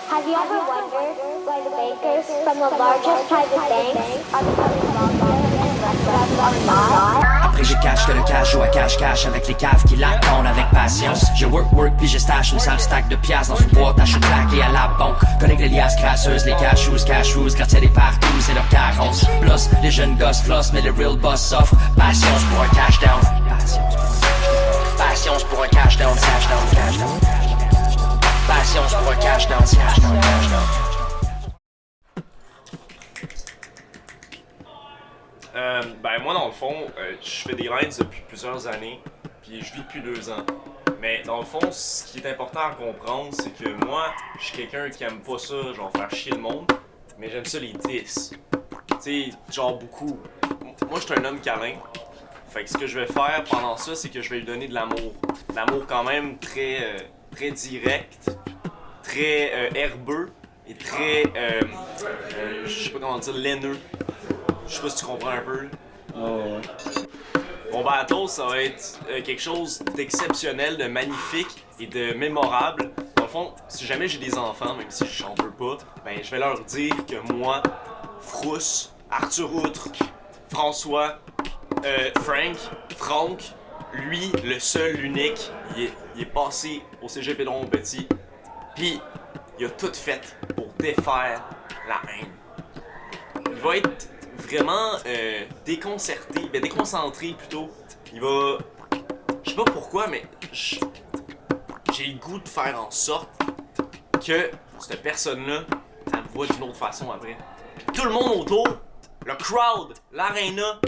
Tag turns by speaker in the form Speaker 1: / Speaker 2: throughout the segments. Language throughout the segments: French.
Speaker 1: Have you ever wondered why the bankers from the largest private banks are becoming wealthier and the rest are not?
Speaker 2: Après j'ai cash que le cash joue à cash avec les caves qui l'attendent avec patience. Je work puis je stash une sale stack de piastres dans une boîte à chou claquée à la banque. Collecte les liasses crasseuses, les cashews, gratte des partout, c'est leur carence. Plus les jeunes gosses floss, mais le real boss offre patience pour un cash down. Patience pour un cash down, cash down, cash down. Patience pour un cash down, cash down, cash down.
Speaker 3: Ben moi dans le fond, je fais des rides depuis plusieurs années, puis je vis depuis 2 ans. Mais dans le fond, ce qui est important à comprendre, c'est que moi, je suis quelqu'un qui aime pas ça, genre faire chier le monde, mais j'aime ça les diss. Tu sais, genre beaucoup. Moi, je suis un homme câlin. Fait que ce que je vais faire pendant ça, c'est que je vais lui donner de l'amour. L'amour quand même très, très direct, très herbeux et très, je sais pas comment dire, laineux. Je sais pas si tu comprends un peu.
Speaker 4: Oh.
Speaker 3: Mon battle, ça va être quelque chose d'exceptionnel, de magnifique et de mémorable. Dans le fond, si jamais j'ai des enfants, même si j'en veux pas, ben je vais leur dire que moi, Frousse, Arthur Outre, François, Frank, lui, le seul, l'unique, il est passé au cégep Édouard Petit, pis il a tout fait pour défaire la haine. Il va être vraiment déconcentré plutôt. Il va... Je sais pas pourquoi, mais j'ai le goût de faire en sorte que cette personne-là, elle me voit d'une autre façon après. Tout le monde autour, le crowd, l'aréna,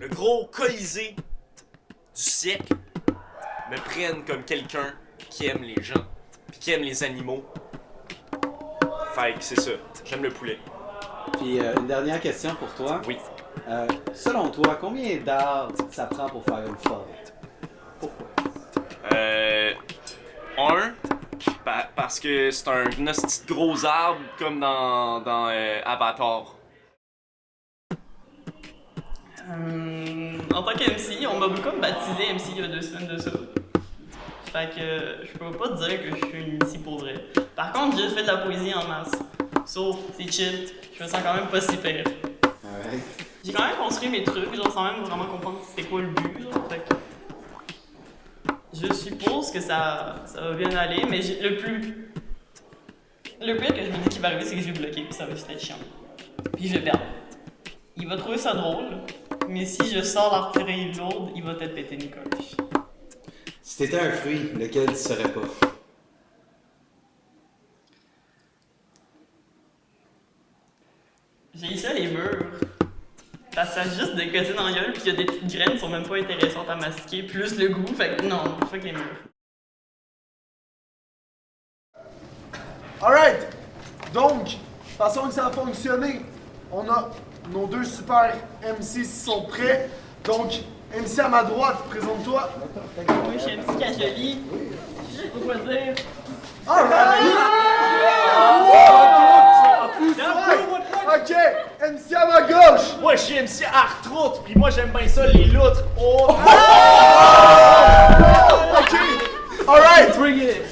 Speaker 3: le gros colisée du siècle, me prennent comme quelqu'un qui aime les gens, pis qui aime les animaux. Fait que c'est ça, j'aime le poulet.
Speaker 4: Puis une dernière question pour toi.
Speaker 3: Oui.
Speaker 4: Selon toi, combien d'heures ça prend pour faire une forêt? Pourquoi?
Speaker 3: Parce que c'est un petit gros arbre comme dans Avatar.
Speaker 5: En tant qu'MC, on m'a beaucoup baptisé MC il y a 2 semaines de ça. Fait que je peux pas te dire que je suis une MC pour vrai. Par contre, j'ai fait de la poésie en masse. So, c'est chill, je me sens quand même pas si pire.
Speaker 4: Ouais.
Speaker 5: J'ai quand même construit mes trucs, genre sans même vraiment comprendre c'était quoi le but, genre, fait que... Je suppose que ça va bien aller, mais le pire que je me dis qu'il va arriver, c'est que je vais bloquer, puis ça va juste être chiant. Puis je vais perdre. Il va trouver ça drôle, mais si je sors l'artillerie lourde, il va peut-être péter une coche.
Speaker 4: Si t'étais un fruit, lequel tu serais pas?
Speaker 5: J'ai ça les murs. Parce que ça a juste des côtés dans la gueule, puis il y a des petites graines qui sont même pas intéressantes à mastiquer, plus le goût, fait que non, fuck les murs.
Speaker 6: Alright! Donc, façon que ça a fonctionné, on a nos 2 super MC qui sont prêts. Donc, MC à ma droite, présente-toi.
Speaker 5: Moi, je suis MC Cajoli. Je sais pas quoi dire.
Speaker 6: Alright! Ok, MC à ma gauche!
Speaker 3: Moi, je suis MC Artroute, pis moi, j'aime bien ça, les loutres. Oh!
Speaker 6: Ok! Alright!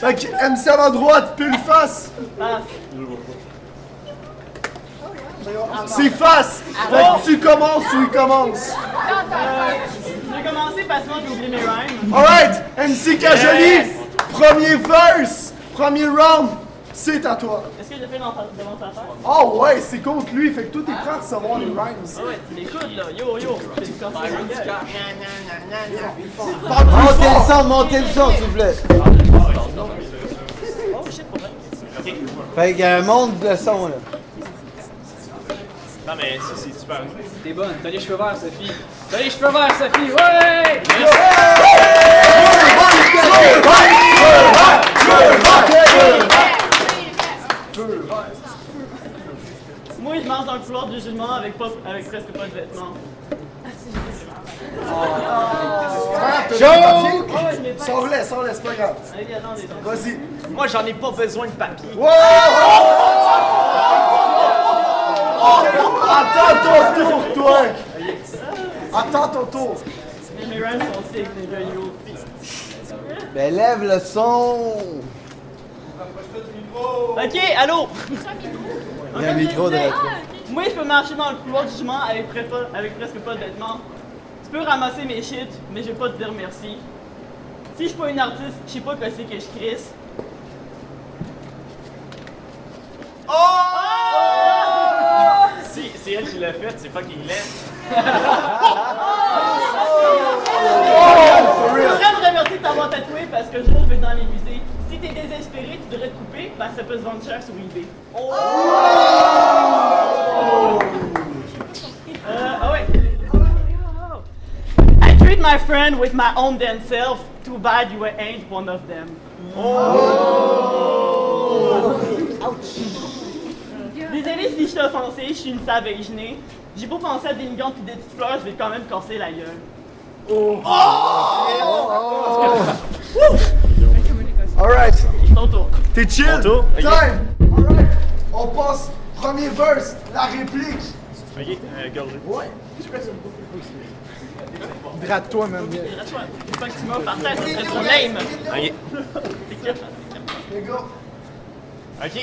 Speaker 6: Ok, MC à ma droite, pile face! C'est face! Fait que tu commences ou il commence?
Speaker 5: Je vais commencer parce que moi, j'ai oublié mes rhymes.
Speaker 6: Alright! MC Cajoli! Premier verse! Premier round! C'est à toi!
Speaker 5: Est-ce que j'ai fait devant sa face?
Speaker 6: Oh ouais, c'est contre lui, fait que toi t'es prêt à recevoir les rhymes.
Speaker 5: Ah ouais, tu l'écoutes là, yo! J'ai du casse
Speaker 4: Montez le son, s'il vous plaît.
Speaker 5: Oh shit, pour vrai.
Speaker 4: Fait que monte le son, là.
Speaker 3: Non, mais ça, c'est super.
Speaker 7: T'es bonne, t'as les cheveux verts, Sophie. T'as les cheveux verts, Sophie, ouais!
Speaker 5: Moi, je marche dans le couloir du jugement avec presque pas de vêtements.
Speaker 6: Sors-les, c'est pas grave.
Speaker 5: Allez, attendez.
Speaker 6: Vas-y.
Speaker 3: Moi, j'en ai pas besoin de papier.
Speaker 6: Wow! Attends ton tour, toi! Attends ton tour!
Speaker 5: Mais mes rhymes sont sick, les gars, yo.
Speaker 4: Ben lève le son!
Speaker 5: Ok, allô?
Speaker 8: Il y a un micro de
Speaker 5: Moi, je peux marcher dans le couloir du jugement avec presque pas de vêtements. Tu peux ramasser mes shit, mais je vais pas te dire merci. Si je suis pas une artiste, je sais pas que c'est que je crisse.
Speaker 9: Si, c'est elle qui l'a fait, c'est fucking laid.
Speaker 5: Je voudrais te remercier de t'avoir tatoué parce que je vais dans les musées. Si t'es désespéré, tu devrais te couper parce que ça peut se vendre cher sur eBay. Ouais. I treat my friend with my own damn self. Too bad you ain't one of them. Désolé si je t'ai offensé, je suis une savage née. J'ai pas pensé à des migrants pis des petites fleurs, je vais quand même casser la gueule.
Speaker 6: Alright.
Speaker 5: Ton tour.
Speaker 6: T'es chill? Time! Alright. On passe. Premier verse, la réplique.
Speaker 9: Ok, gorgé.
Speaker 6: Ouais.
Speaker 8: Hydrate-toi, man.
Speaker 5: Rassure-toi. Faut pas que tu meurs par terre, ça serait trop lame.
Speaker 9: Ok.
Speaker 6: Les gars.
Speaker 9: Ok.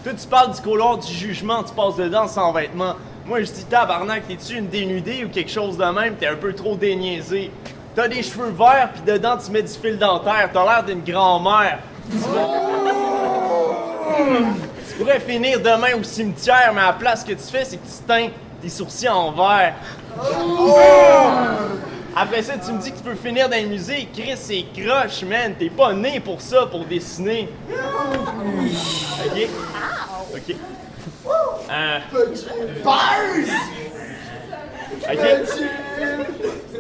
Speaker 9: Toi, tu parles du couloir du jugement, tu passes dedans sans vêtements. Moi, je dis tabarnak, t'es-tu une dénudée ou quelque chose de même? T'es un peu trop déniaisé. T'as des cheveux verts, pis dedans, tu mets du fil dentaire. T'as l'air d'une grand-mère. Tu pourrais finir demain au cimetière, mais à la place que tu fais, c'est que tu teins tes sourcils en vert. Après ça, tu me dis que tu peux finir dans les musées. Chris, c'est croche, man. T'es pas né pour ça, pour dessiner. Ok? Ok.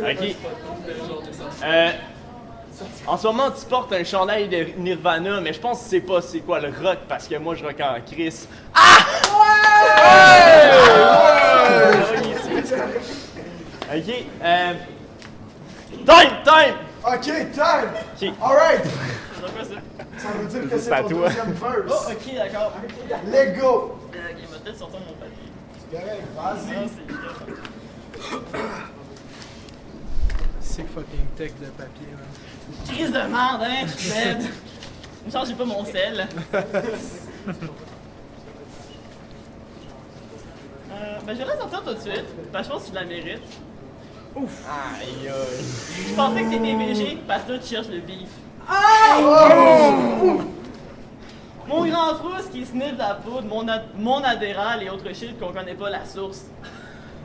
Speaker 9: Ok. En ce moment, tu portes un chandail de Nirvana, mais je pense que c'est pas c'est quoi le rock, parce que moi, je rock en Chris. Ok. Time!
Speaker 6: Ok, time!
Speaker 9: Ok.
Speaker 6: Alright!
Speaker 5: C'est quoi ça?
Speaker 6: Ça veut dire que
Speaker 9: C'est
Speaker 6: c'est
Speaker 9: à
Speaker 6: ton
Speaker 9: toi.
Speaker 6: deuxième
Speaker 5: Oh,
Speaker 6: verse.
Speaker 5: ok, d'accord.
Speaker 6: Let's go!
Speaker 5: Il m'a peut-être sorti mon papier.
Speaker 6: Correct,
Speaker 5: Ah,
Speaker 6: vas-y.
Speaker 8: C'est fucking tech de papier, man.
Speaker 5: Crise de merde, hein, je suis bête. Une chance, j'ai pas mon sel. Ben, je vais la sortir tout de suite, parce que je pense que tu la mérites.
Speaker 9: Aïe aïe.
Speaker 5: Je pensais que t'étais VG, parce que là, tu cherches le beef. Mon grand frousse qui sniffe la poudre, mon adhéral et autres shit qu'on connaît pas la source.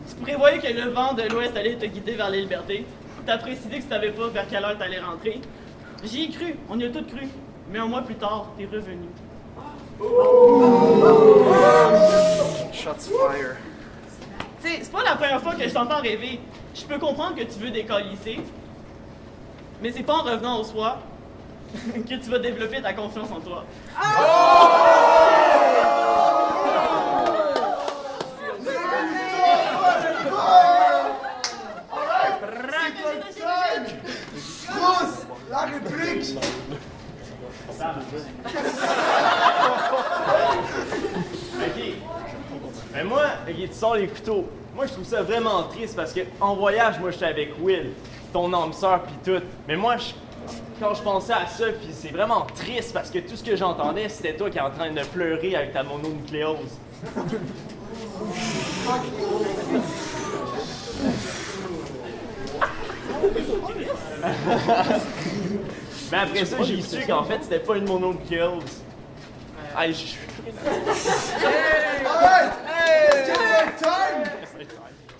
Speaker 5: Tu prévoyais que le vent de l'Ouest allait te guider vers les libertés. T'as précisé que tu savais pas vers quelle heure t'allais rentrer. J'y ai cru, on y a tout cru. Mais un mois plus tard, t'es revenu.
Speaker 8: Shots fire.
Speaker 5: Tu sais, c'est pas la première fois que je t'entends rêver. Je peux comprendre que tu veux décalisser, mais c'est pas en revenant au soir que tu vas développer ta confiance en toi.
Speaker 6: Trousse! La réplique!
Speaker 9: Ok. Mais moi, ok, tu sors les couteaux. Moi, je trouve ça vraiment triste parce que en voyage, moi, j'étais avec Will, ton âme sœur, pis tout. Mais moi, quand je pensais à ça, pis c'est vraiment triste parce que tout ce que j'entendais, c'était toi qui es en train de pleurer avec ta mononucléose. Mais après ça, j'ai su qu'en fait, c'était pas une mononucléose. Hey,
Speaker 6: Alright! Time!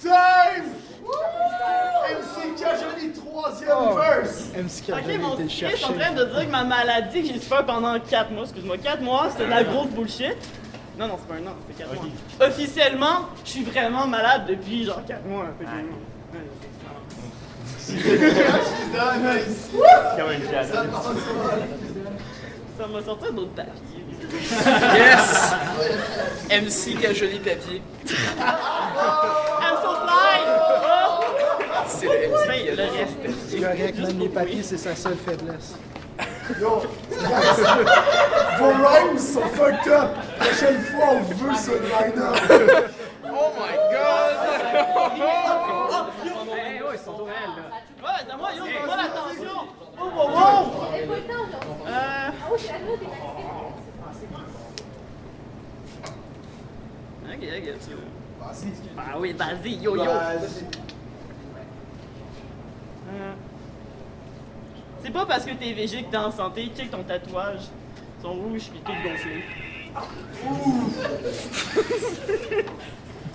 Speaker 6: Time! MC Kajoli, troisième verse!
Speaker 8: MC
Speaker 5: Ok,
Speaker 8: Kajoli
Speaker 5: mon
Speaker 8: était le
Speaker 5: fils est en
Speaker 8: chercher.
Speaker 5: train de dire que ma maladie que j'ai souffert pendant 4 mois, excuse-moi, 4 mois, c'était de la grosse bullshit. Non, non, c'est pas un an, c'est 4 mois. Officiellement, je suis vraiment malade depuis genre 4 mois. Fait que-
Speaker 9: c'est comme une pièce.
Speaker 5: Ça m'a sorti d'autres papiers.
Speaker 7: Yes! MC qui a joli papier.
Speaker 5: I'm so fly! Oh!
Speaker 7: C'est le MC.
Speaker 5: Ben, le reste.
Speaker 8: C'est correct, même les papiers, c'est sa seule faiblesse.
Speaker 6: Yo, vos rhymes sont fucked up! Prochaine fois, on veut ce line-up!
Speaker 7: Oh my god!
Speaker 5: Ouais, c'est à moi, yo, fais pas l'attention! Oh, wow, wow! Ok, tu veux.
Speaker 6: Vas-y.
Speaker 5: Ah oui, vas-y, yo yo.
Speaker 6: Vas-y.
Speaker 5: C'est pas parce que t'es végé que t'es en santé, check ton tatouage. Ils sont rouges puis tout gonflés.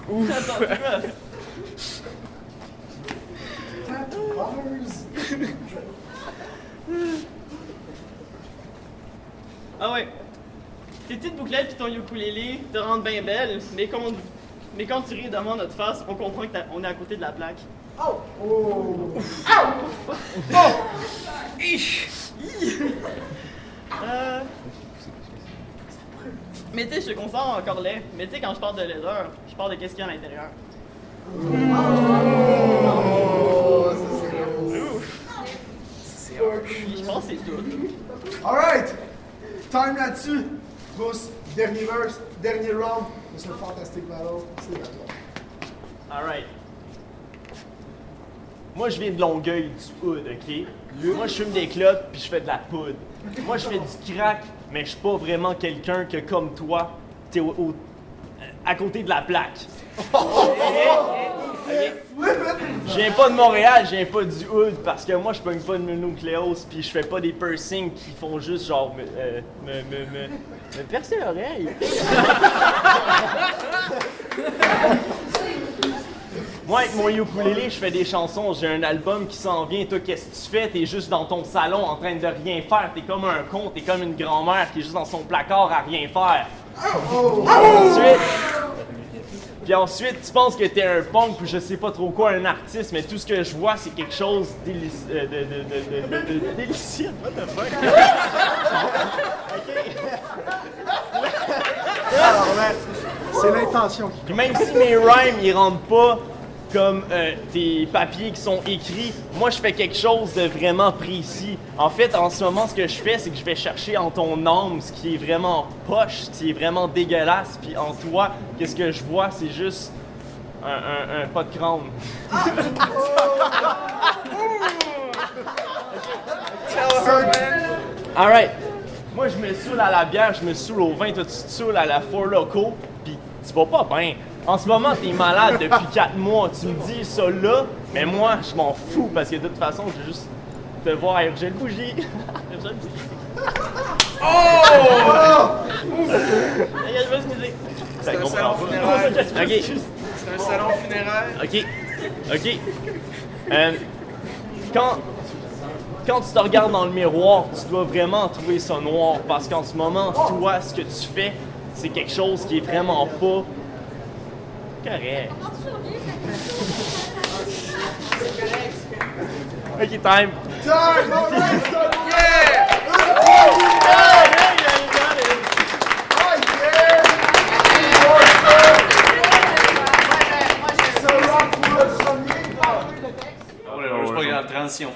Speaker 5: Ouf! Attends, c'est quoi? Ah ouais. Tes petites bouclettes pis ton ukulélé te rendent bien belle, mais quand tu ris devant notre face, on comprend qu'on est à côté de la plaque.
Speaker 6: Oh! Oh!
Speaker 5: Mais tu sais, je te considère encore laid. Mais tu sais, quand je parle de laideur, je parle de qu'est-ce qu'il y a à l'intérieur. Puis je pense que c'est tout.
Speaker 6: Alright! Time là-dessus. Bruce, dernier verse, dernier round de ce Fantastic Battle. C'est à toi.
Speaker 9: Alright. Moi, je viens de Longueuil, du hood, ok? Moi, je fume des clopes puis je fais de la poudre. Moi, je fais du crack, mais je suis pas vraiment quelqu'un que, comme toi, t'es à côté de la plaque. Je viens pas de Montréal, je viens pas du hood parce que moi, je pogne pas de nucléose puis je fais pas des piercings qui font juste genre me percer l'oreille. Moi, avec mon ukulélé, je fais des chansons. J'ai un album qui s'en vient. Toi, qu'est-ce que tu fais? T'es juste dans ton salon en train de rien faire. T'es comme un con. T'es comme une grand-mère qui est juste dans son placard à rien faire. Ensuite, tu penses que t'es un punk ou je sais pas trop quoi, un artiste, mais tout ce que je vois, c'est quelque chose de délicieux. What the fuck?
Speaker 8: Alors là, c'est l'intention.
Speaker 9: Puis même si mes rhymes, ils rentrent pas comme des papiers qui sont écrits, moi je fais quelque chose de vraiment précis. En fait, en ce moment, ce que je fais, c'est que je vais chercher en ton âme ce qui est vraiment poche, ce qui est vraiment dégueulasse, puis en toi, qu'est-ce que je vois, c'est juste un pas de crâne. Alright. Moi, je me saoule à la bière, je me saoule au vin, toi tu te saoules à la Four Loko, puis tu vas pas bien. En ce moment, t'es malade depuis 4 mois. Tu me dis ça là, mais moi, je m'en fous parce que de toute façon, je vais juste te voir à Urgel Bougie. Urgel Bougie, c'est je vais se miser.
Speaker 7: C'est un salon funéraire.
Speaker 9: Ok.
Speaker 7: C'est un salon funéraire.
Speaker 9: Ok. Quand tu te regardes dans le miroir, tu dois vraiment trouver ça noir parce qu'en ce moment, toi, ce que tu fais, c'est quelque chose qui est vraiment pas correct. Ok, time.
Speaker 6: Time! Alright, stop!
Speaker 4: Je suis pas grave, transition.